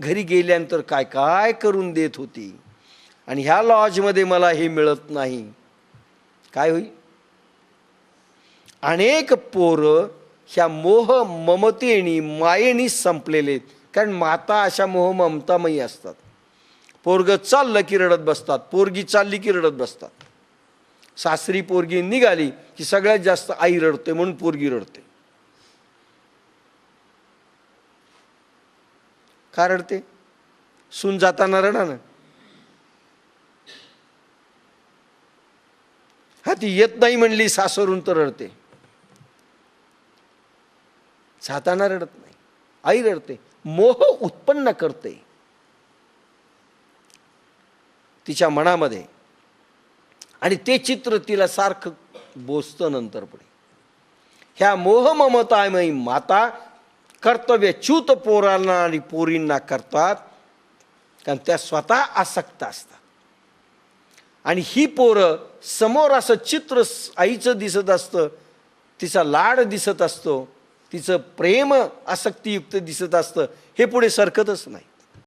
घरी गेल्यानंतर काय काय करून देत होती, आणि ह्या लॉजमध्ये मला हे मिळत नाही, काय होईल? अनेक पोरं ह्या मोह ममतेनी मायेनी संपलेले, कारण माता अशा मोह ममतामयी असतात. पोरग चाललं की रडत बसतात, पोरगी चालली की रडत बसतात. सासरी पोरगी निघाली की सगळ्यात जास्त आई रडते, म्हणून पोरगी रडते. का रडते? सून जाताना रडा ना. हा, ती येत नाही म्हणली सासरून तर रडते, जाताना रडत नाही. आई रडते, मोह उत्पन्न करते तिच्या मनामध्ये, आणि ते चित्र तिला सारखं बोचतं नंतर पुढे. ह्या मोह ममतामयी माता कर्तव्यच्युत पोरांना आणि पोरींना करतात, कारण त्या स्वतः आसक्त असतात. आणि ही पोरं समोर असं चित्र आईचं दिसत असतं, तिचा लाड दिसत असतो, तिचं प्रेम आसक्तीयुक्त दिसत असतं, हे पुढे सरकतच नाही.